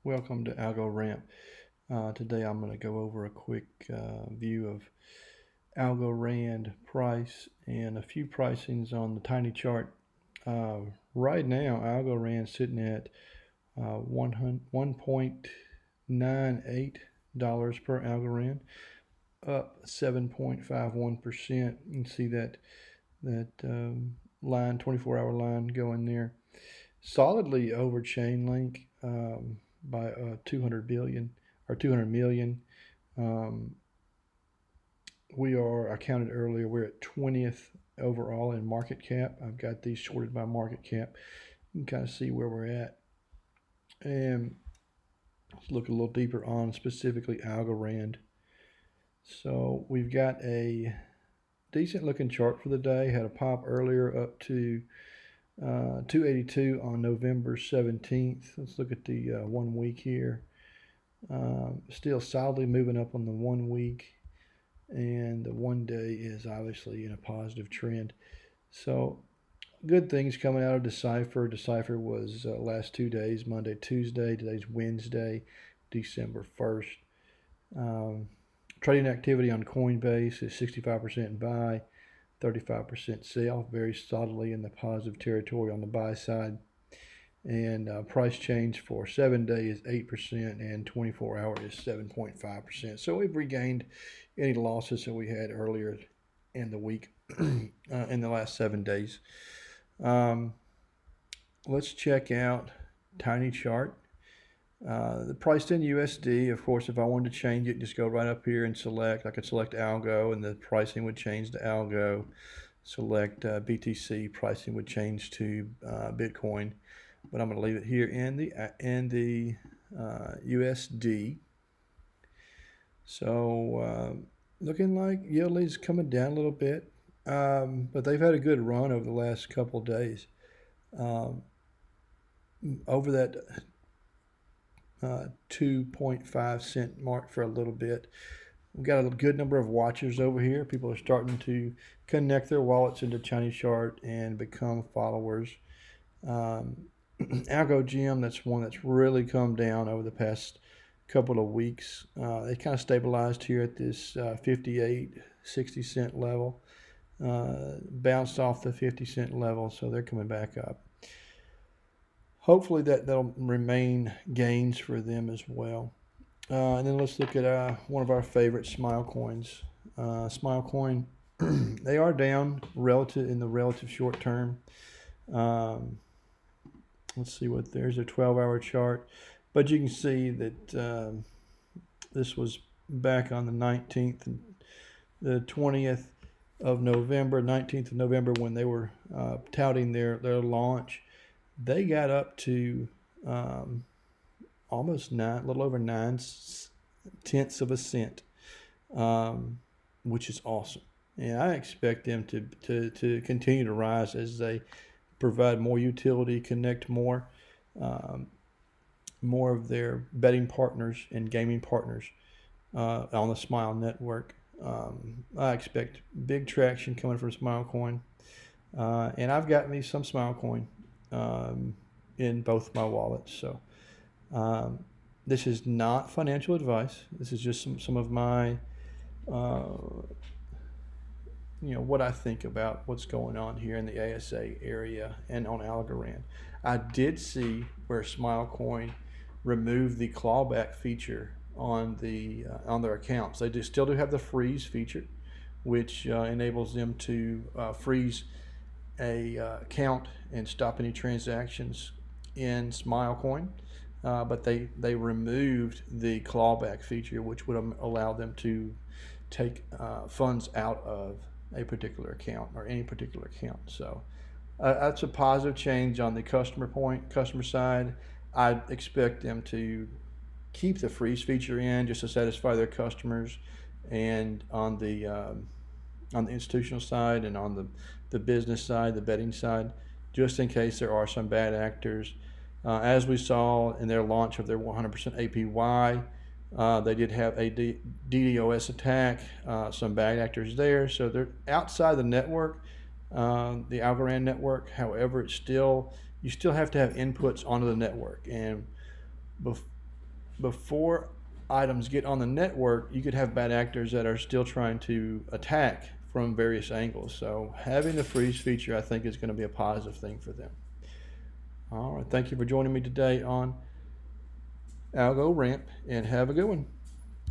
Welcome to AlgoRamp. Today I'm going to go over a quick view of Algorand price and a few pricings on the tiny chart. Right now, Algorand sitting at $1.98 per Algorand, up 7.51%. You can see that line, 24-hour line going there, solidly over chain link. By 200 billion or 200 million. I counted earlier, we're at 20th overall in market cap. I've got these sorted by market cap. You can kind of see where we're at. And let's look a little deeper on specifically Algorand. So we've got a decent looking chart for the day. Had a pop earlier up to 282 on November 17th. Let's look at the 1 week here. Still solidly moving up on the 1 week, and the 1 day is obviously in a positive trend. So good things coming out of Decipher. Decipher was last 2 days, Monday, Tuesday. Today's Wednesday, December 1st. Trading activity on Coinbase is 65% buy, 35% sell, very solidly in the positive territory on the buy side. And price change for 7 day is 8% and 24-hour is 7.5%. So we've regained any losses that we had earlier in the week in the last 7 days. Let's check out tiny chart. The priced in USD, of course, if I wanted to change it, just go right up here and select. I could select Algo and the pricing would change to Algo. Select BTC, pricing would change to Bitcoin. But I'm going to leave it here in the USD. So looking like YLDY is coming down a little bit, but they've had a good run over the last couple of days. Over that 2.5 cent mark for a little bit. We've got a good number of watchers over here. People are starting to connect their wallets into Chinese chart and become followers. Algo Gem, that's one that's really come down over the past couple of weeks. They kind of stabilized here at this 58.60 cent level. Bounced off the 50 cent level, so they're coming back up. Hopefully that'll remain gains for them as well. And then let's look at one of our favorite Smile coins. Smile coin, they are down in the relative short term. Let's see what there's a 12-hour chart, but you can see that this was back on the 19th and the 20th of November, 19th of November, when they were touting their launch. They got up to almost a little over 9/10 of a cent, which is awesome. And I expect them to continue to rise as they provide more utility, connect more of their betting partners and gaming partners on the Smile network. I expect big traction coming from Smile Coin, and I've got me some Smile Coin in both my wallets. So this is not financial advice. This is just some of my what I think about what's going on here in the ASA area and on Algorand. I did see where Smilecoin removed the clawback feature on their accounts. They still do have the freeze feature, which enables them to freeze a account and stop any transactions in Smilecoin. But they removed the clawback feature, which would allow them to take funds out of a particular account or any particular account. So that's a positive change on the customer side. I expect them to keep the freeze feature in just to satisfy their customers, and on the institutional side and on the business side, the betting side, just in case there are some bad actors. As we saw in their launch of their 100% APY, they did have a DDoS attack, some bad actors there. So they're outside the network, the Algorand network. However, you still have to have inputs onto the network. And before items get on the network, you could have bad actors that are still trying to attack from various angles. So having the freeze feature, I think, is going to be a positive thing for them. All right, thank you for joining me today on AlgoRamp, and have a good one.